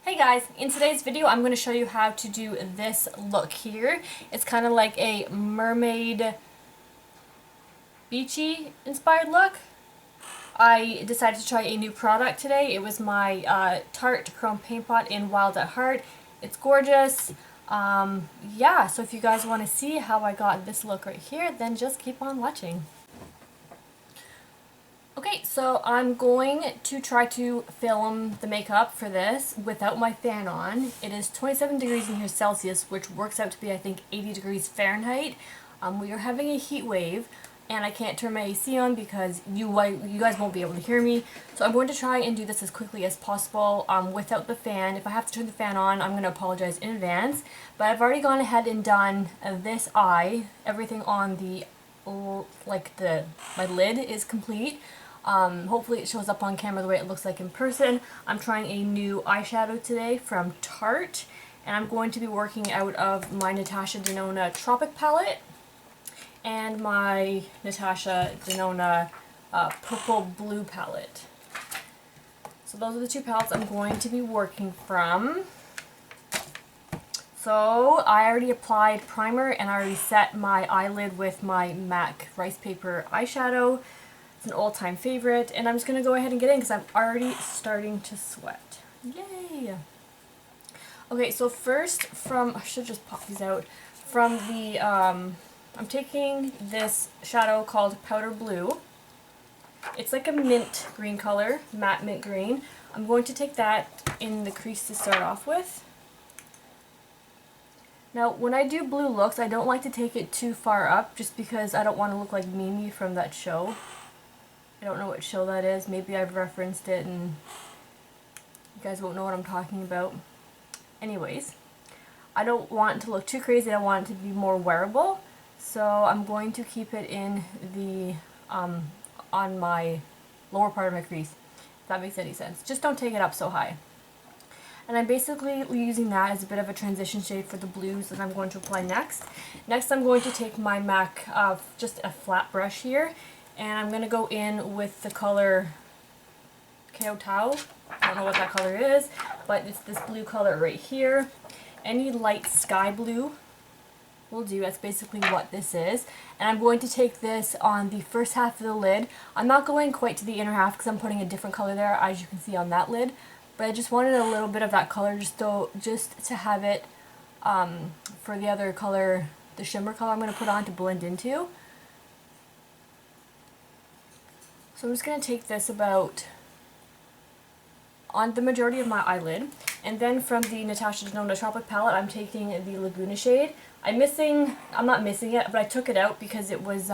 Hey guys, in today's video I'm going to show you how to do this look here. It's kind of like a mermaid beachy inspired look. I decided to try a new product today. It was my Tarte Chome paint pot in Wild at Heart. It's gorgeous. Yeah, so if you guys want to see how I got this look right here, then just keep on watching. Okay, so I'm going to try to film the makeup for this without my fan on. It is 27 degrees in here Celsius, which works out to be, I think, 80 degrees Fahrenheit. We are having a heat wave, and I can't turn my AC on because you guys won't be able to hear me. So I'm going to try and do this as quickly as possible without the fan. If I have to turn the fan on, I'm going to apologize in advance. But I've already gone ahead and done this eye. Everything on the, my lid is complete. Hopefully it shows up on camera the way it looks like in person. I'm trying a new eyeshadow today from Tarte, and I'm going to be working out of my Natasha Tropic palette and my Natasha Purple Blue palette. So those are the two palettes I'm going to be working from. So I already applied primer and I already set my eyelid with my MAC Rice Paper eyeshadow. It's an all-time favorite, and I'm just going to go ahead and get in because I'm already starting to sweat. Yay! Okay, so first I should just pop these out. From the, I'm taking this shadow called Powder Blue. It's like a mint green color, matte mint green. I'm going to take that in the crease to start off with. Now, when I do blue looks, I don't like to take it too far up just because I don't want to look like Mimi from that show. I don't know what show that is. Maybe I've referenced it and you guys won't know what I'm talking about. Anyways, I don't want it to look too crazy. I want it to be more wearable. So I'm going to keep it in the, on my lower part of my crease, if that makes any sense. Just don't take it up so high. And I'm basically using that as a bit of a transition shade for the blues that I'm going to apply next. Next I'm going to take my MAC, just a flat brush here, and I'm going to go in with the color Kowtow. I don't know what that color is, but it's this blue color right here. Any light sky blue will do. That's basically what this is. And I'm going to take this on the first half of the lid. I'm not going quite to the inner half because I'm putting a different color there, as you can see on that lid. But I just wanted a little bit of that color just to have it for the other color, the shimmer color I'm going to put on to blend into. So I'm just going to take this about on the majority of my eyelid, and then from the Natasha Tropic palette I'm taking the Laguna shade. I'm not missing it, but I took it out because it was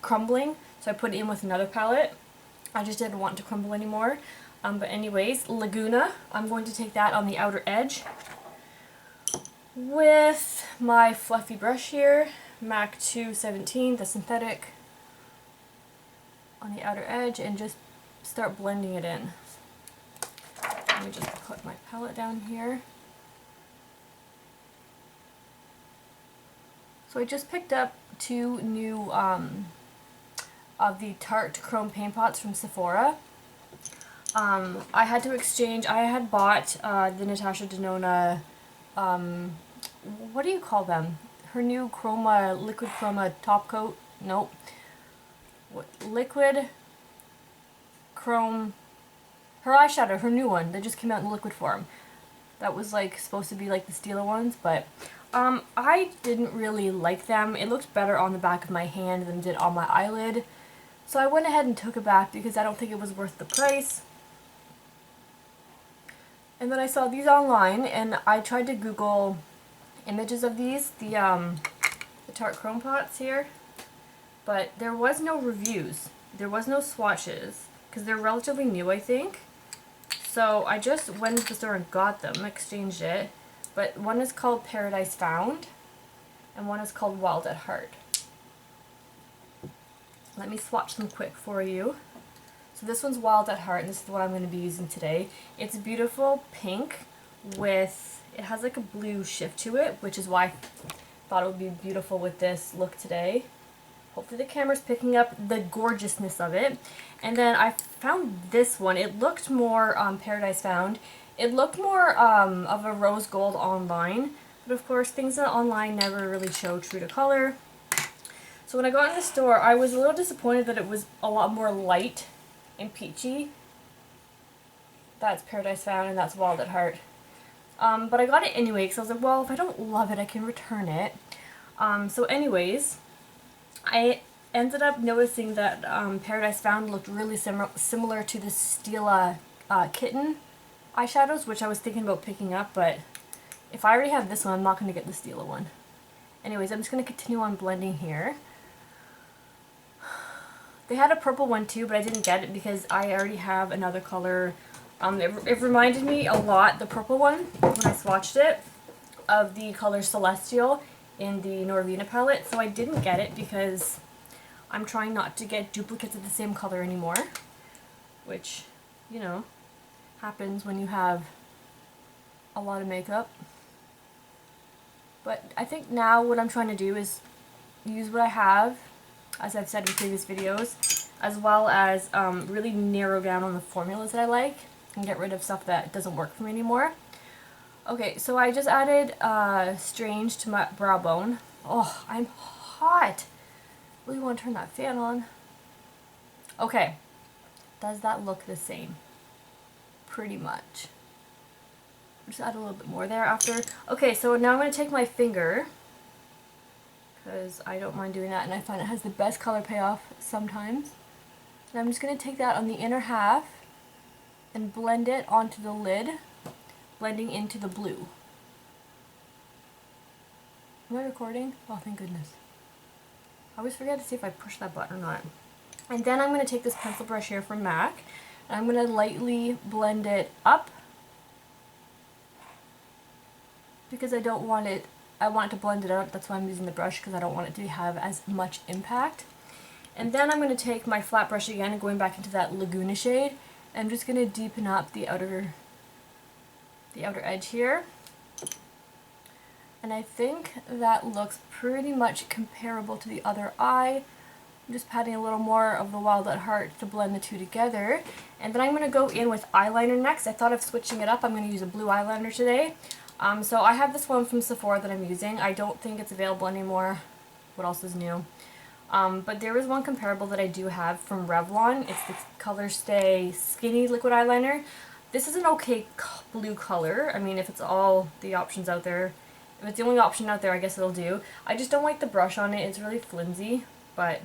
crumbling, so I put it in with another palette. I just didn't want it to crumble anymore. But anyways, Laguna, I'm going to take that on the outer edge with my fluffy brush here, MAC 217, the synthetic, on the outer edge, and just start blending it in. Let me just put my palette down here. So I just picked up two new of the Tarte Chome paint pots from Sephora. I had to exchange. I had bought the Natasha what do you call them? Her new liquid chroma top coat. Nope. Liquid chrome. Her eyeshadow, her new one that just came out in liquid form. That was like supposed to be like the Stila ones, but I didn't really like them. It looked better on the back of my hand than it did on my eyelid. So I went ahead and took it back because I don't think it was worth the price. And then I saw these online and I tried to Google images of these, the Tarte Chome pots here. But there was no reviews. There was no swatches because they're relatively new, I think. So I just went to the store and got them, exchanged it. But one is called Paradise Found and one is called Wild at Heart. Let me swatch them quick for you. So this one's Wild at Heart, and this is what I'm going to be using today. It's beautiful pink with, it has like a blue shift to it, which is why I thought it would be beautiful with this look today. Hopefully the camera's picking up the gorgeousness of it. And then I found this one. It looked more Paradise Found. It looked more of a rose gold online, but of course things online never really show true to color. So when I got in the store, I was a little disappointed that it was a lot more light and peachy. That's Paradise Found and that's Wild at Heart. But I got it anyway because I was like, well, if I don't love it, I can return it. So anyways, I ended up noticing that Paradise Found looked really similar to the Stila Kitten eyeshadows, which I was thinking about picking up, but if I already have this one, I'm not going to get the Stila one. Anyways, I'm just going to continue on blending here. They had a purple one too, but I didn't get it because I already have another color. It reminded me a lot, the purple one, when I swatched it, of the color Celestial in the Norvina palette, so I didn't get it because I'm trying not to get duplicates of the same color anymore, which, you know, happens when you have a lot of makeup. But I think now what I'm trying to do is use what I have, as I've said in previous videos, as well as really narrow down on the formulas that I like and get rid of stuff that doesn't work for me anymore. Okay, so I just added Strange to my brow bone. Oh, I'm hot. Really want to turn that fan on. Okay, does that look the same? Pretty much. Just add a little bit more there after. Okay, so now I'm going to take my finger, because I don't mind doing that and I find it has the best color payoff sometimes. And I'm just going to take that on the inner half and blend it onto the lid, blending into the blue. Am I recording? Oh, thank goodness. I always forget to see if I push that button or not. And then I'm going to take this pencil brush here from MAC, and I'm going to lightly blend it up, because I don't want it, I want it to blend it out. That's why I'm using the brush, because I don't want it to have as much impact. And then I'm going to take my flat brush again and going back into that Laguna shade. I'm just going to deepen up the outer edge here. And I think that looks pretty much comparable to the other eye. I'm just patting a little more of the Wild at Heart to blend the two together. And then I'm going to go in with eyeliner next. I thought of switching it up. I'm going to use a blue eyeliner today. So I have this one from Sephora that I'm using. I don't think it's available anymore. What else is new? But there is one comparable that I do have from Revlon. It's the Color Stay Skinny Liquid Eyeliner. This is an okay blue color. I mean, if it's all the options out there, if it's the only option out there, I guess it'll do. I just don't like the brush on it. It's really flimsy, but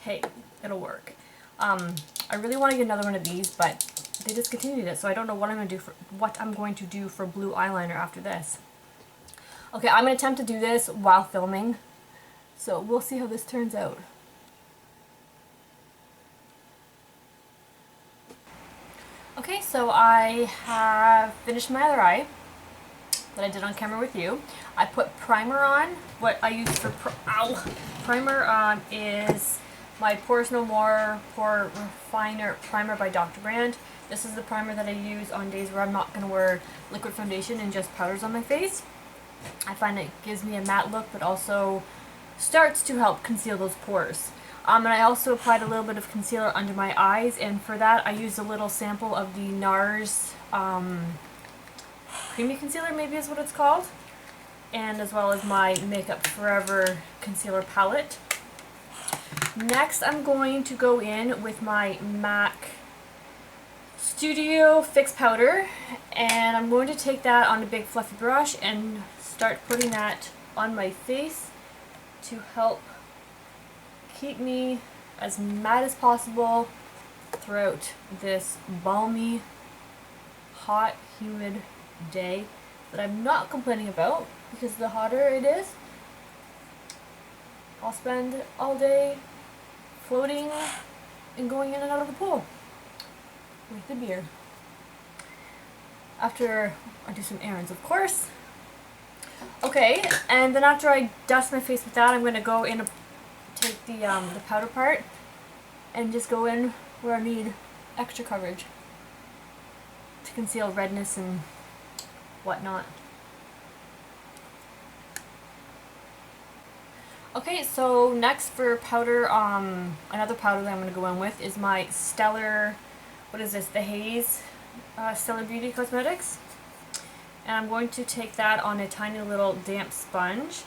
hey, it'll work. I really want to get another one of these, but they discontinued it, so I don't know what I'm going to do for blue eyeliner after this. Okay, I'm going to attempt to do this while filming, so we'll see how this turns out. Okay, so I have finished my other eye that I did on camera with you. I put primer on. What I use for primer is my Pores No More Pore Refiner Primer by Dr. Brand. This is the primer that I use on days where I'm not going to wear liquid foundation and just powders on my face. I find it gives me a matte look, but also starts to help conceal those pores. And I also applied a little bit of concealer under my eyes, and for that I used a little sample of the NARS Creamy Concealer, maybe is what it's called, and as well as my Makeup Forever concealer palette. Next I'm going to go in with my MAC Studio Fix Powder, and I'm going to take that on a big fluffy brush and start putting that on my face to help keep me as matte as possible throughout this balmy, hot, humid day that I'm not complaining about, because the hotter it is, I'll spend all day floating and going in and out of the pool with the beer. After I do some errands, of course. Okay, and then after I dust my face with that, I'm going to go in and take the powder part and just go in where I need extra coverage to conceal redness and whatnot. Okay, so next for powder, another powder that I'm going to go in with is my Stellar, what is this, the Haze Stellar Beauty Cosmetics. And I'm going to take that on a tiny little damp sponge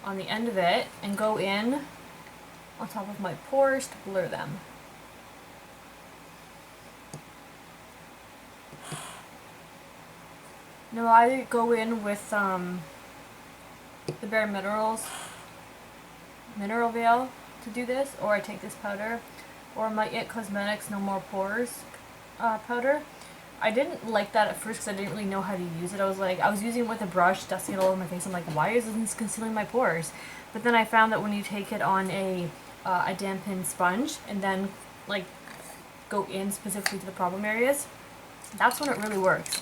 on the end of it and go in on top of my pores to blur them. Now I go in with the Bare Minerals Mineral Veil to do this, or I take this powder, or my It Cosmetics No More Pores powder. I didn't like that at first because I didn't really know how to use it. I was using it with a brush, dusting it all over my face. I'm like, why isn't this concealing my pores? But then I found that when you take it on a dampened sponge and then like go in specifically to the problem areas, that's when it really works.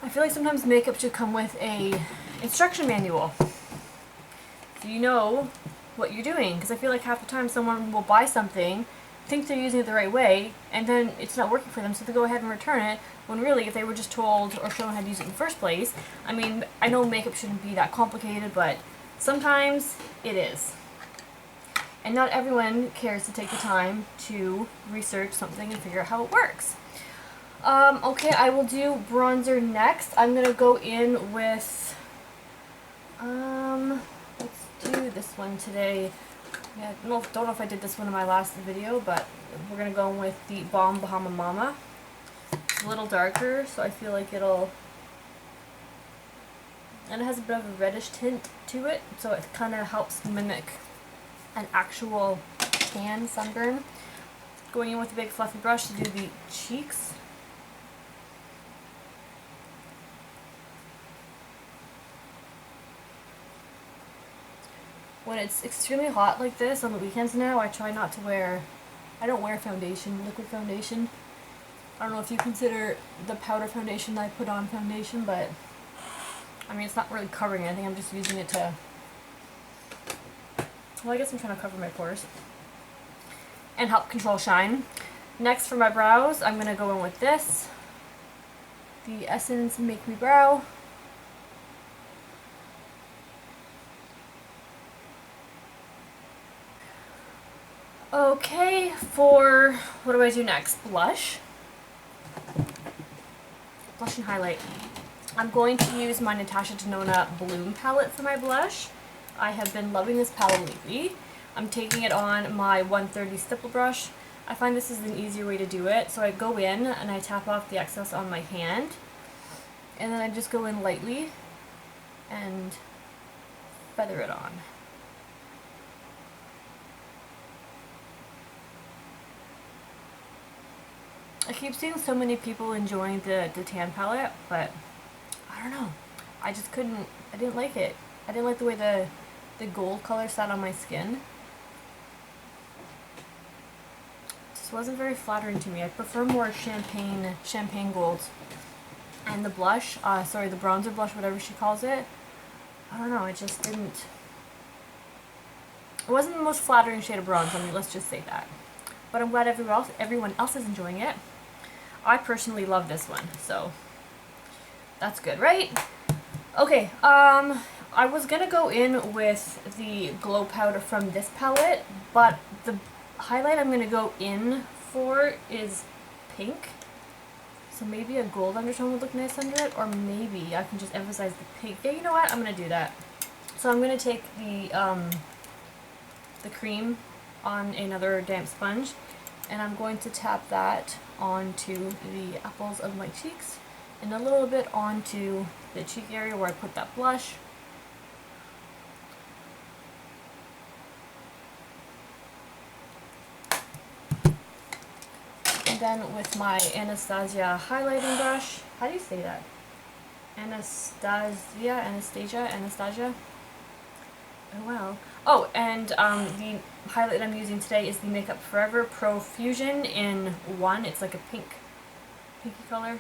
I feel like sometimes makeup should come with a instruction manual, so you know what you're doing, because I feel like half the time someone will buy something, think they're using it the right way, and then it's not working for them, so they go ahead and return it, when really if they were just told or shown how to use it in the first place. I mean, I know makeup shouldn't be that complicated, but sometimes it is. And not everyone cares to take the time to research something and figure out how it works. Okay, I will do bronzer next. I'm going to go in with, let's do this one today. Yeah, don't know if I did this one in my last video, but we're going to go with the Balm Bahama Mama. It's a little darker, so I feel like it'll, and it has a bit of a reddish tint to it, so it kind of helps mimic an actual tan sunburn. Going in with a big fluffy brush to do the cheeks. When it's extremely hot like this on the weekends now, I try not to wear, I don't wear foundation, liquid foundation. I don't know if you consider the powder foundation that I put on foundation, but I mean, it's not really covering anything. I'm just using it to, well, I guess I'm trying to cover my pores and help control shine. Next, for my brows, I'm going to go in with this, the Essence Make Me Brow. Okay, for, what do I do next? Blush. Blush and highlight. I'm going to use my Natasha Denona Bloom palette for my blush. I have been loving this palette lately. I'm taking it on my 130 stipple brush. I find this is an easier way to do it. So I go in and I tap off the excess on my hand. And then I just go in lightly and feather it on. I keep seeing so many people enjoying the tan palette, but I don't know. I just couldn't, I didn't like it. I didn't like the way the gold color sat on my skin. It just wasn't very flattering to me. I prefer more champagne gold. And the blush, sorry, the bronzer blush, whatever she calls it, I don't know, it just didn't, it wasn't the most flattering shade of bronze on me, let's just say that. But I'm glad everyone else is enjoying it. I personally love this one, so that's good, right? Okay, I was gonna go in with the glow powder from this palette, but the highlight I'm gonna go in for is pink. So maybe a gold undertone would look nice under it, or maybe I can just emphasize the pink. Yeah, you know what? I'm gonna do that. So I'm gonna take the cream on another damp sponge, and I'm going to tap that onto the apples of my cheeks and a little bit onto the cheek area where I put that blush. And then with my Anastasia highlighting brush, how do you say that? Anastasia? Oh well. Oh, and the highlight I'm using today is the Makeup Forever Pro Fusion in 1. It's like a pinky color.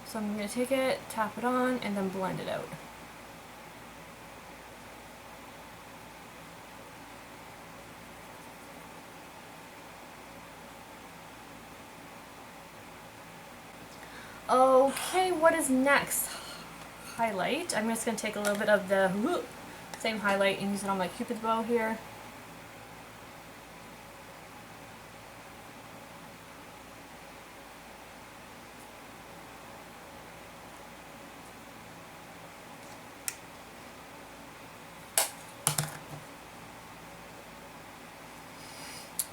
So I'm going to take it, tap it on, and then blend it out. Okay, what is next? Highlight. I'm just going to take a little bit of the same highlight and use it on my Cupid's bow here.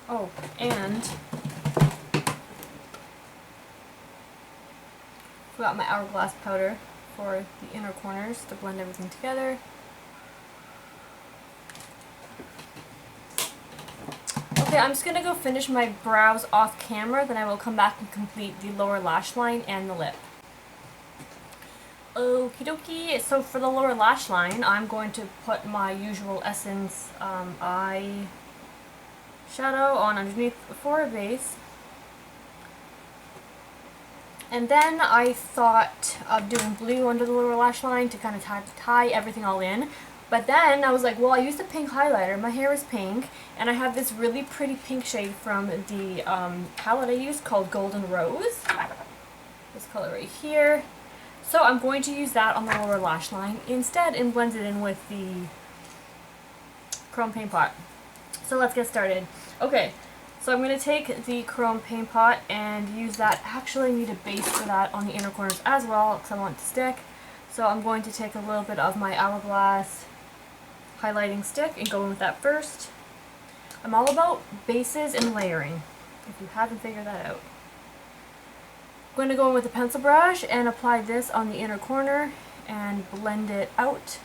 Oh, and forgot my hourglass powder for the inner corners to blend everything together. Okay, I'm just gonna go finish my brows off camera, then I will come back and complete the lower lash line and the lip. Okie dokie, so for the lower lash line, I'm going to put my usual Essence eye shadow on underneath for a base. And then I thought of doing blue under the lower lash line to kind of tie everything all in. But then I was like, well, I used a pink highlighter. My hair is pink, and I have this really pretty pink shade from the palette I used called Golden Rose. This color right here. So I'm going to use that on the lower lash line instead and blend it in with the Chrome Paint Pot. So let's get started. Okay. So I'm going to take the Chrome Paint Pot and use that. Actually, I need a base for that on the inner corners as well because I want it to stick. So I'm going to take a little bit of my Hourglass highlighting stick and go in with that first. I'm all about bases and layering, if you haven't figured that out. I'm going to go in with a pencil brush and apply this on the inner corner and blend it out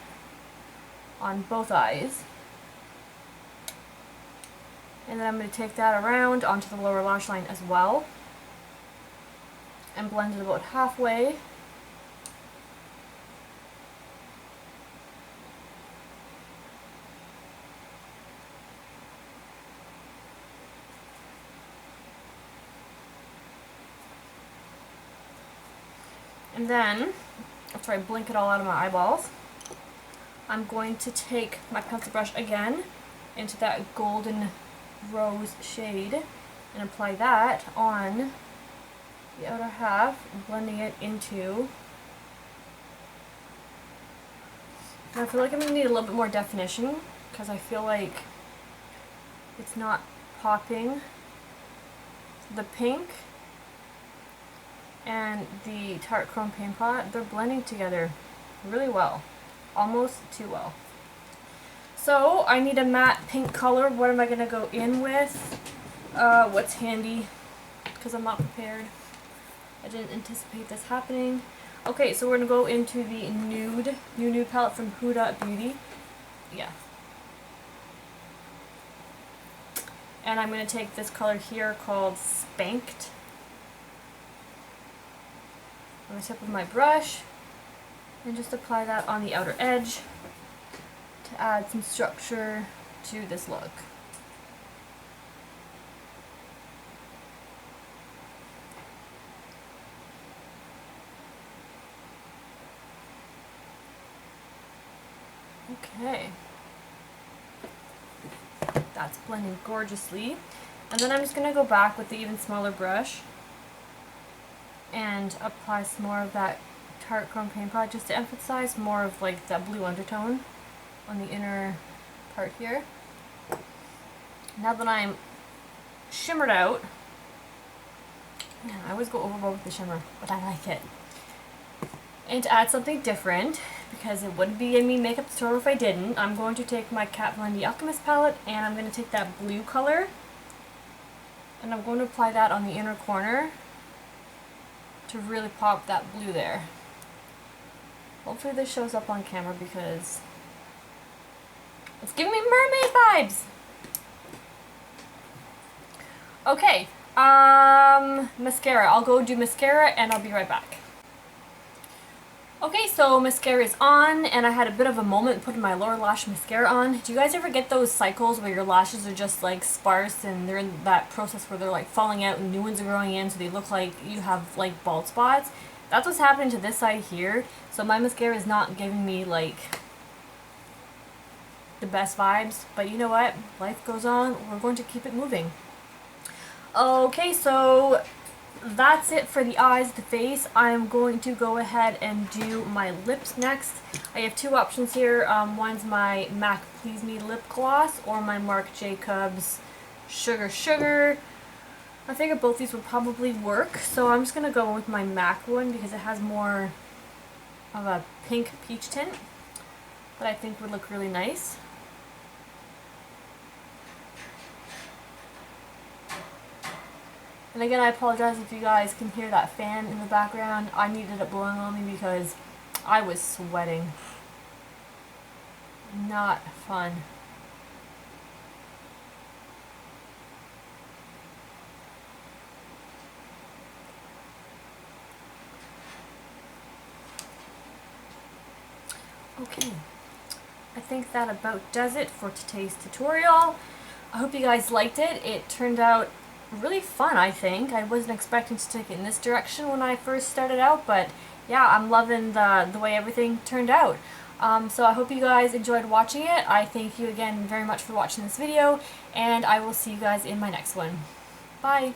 on both eyes. And then I'm going to take that around onto the lower lash line as well and blend it about halfway. And then, after I blink it all out of my eyeballs, I'm going to take my pencil brush again into that Golden Rose shade and apply that on the outer half, blending it into. And I feel like I'm going to need a little bit more definition because I feel like it's not popping. The pink and the Tarte Chrome Paint Pot, they're blending together really well, almost too well. So I need a matte pink color. What am I going to go in with? What's handy? Because I'm not prepared. I didn't anticipate this happening. Okay, so we're going to go into the nude palette from Huda Beauty. Yeah. And I'm going to take this color here called Spanked. On the tip of my brush and just apply that on the outer edge to add some structure to this look. Okay. That's blending gorgeously. And then I'm just going to go back with the even smaller brush and apply some more of that Tarte Chrome Paint Pot just to emphasize more of like that blue undertone on the inner part here. Now that I'm shimmered out, man, I always go overboard with the shimmer, but I like it. And to add something different, because it wouldn't be in me makeup tutorial if I didn't, I'm going to take my Kat Von D Alchemist palette and I'm going to take that blue color and I'm going to apply that on the inner corner to really pop that blue there. Hopefully this shows up on camera because it's giving me mermaid vibes! Okay, mascara. I'll go do mascara and I'll be right back. Okay, so mascara is on and I had a bit of a moment putting my lower lash mascara on. Do you guys ever get those cycles where your lashes are just like sparse and they're in that process where they're like falling out and new ones are growing in so they look like you have like bald spots? That's what's happening to this side here. So my mascara is not giving me like the best vibes, but you know what? Life goes on. We're going to keep it moving. Okay, so that's it for the eyes, the face. I'm going to go ahead and do my lips next. I have two options here. One's my MAC Please Me lip gloss or my Marc Jacobs Sugar Sugar. I figure both these would probably work, so I'm just going to go with my MAC one because it has more of a pink peach tint that I think would look really nice. And again, I apologize if you guys can hear that fan in the background. I needed it blowing on me because I was sweating. Not fun. Okay, I think that about does it for today's tutorial. I hope you guys liked it. It turned out really fun, I think. I wasn't expecting to take it in this direction when I first started out, but yeah, I'm loving the way everything turned out. So I hope you guys enjoyed watching it. I thank you again very much for watching this video, and I will see you guys in my next one. Bye!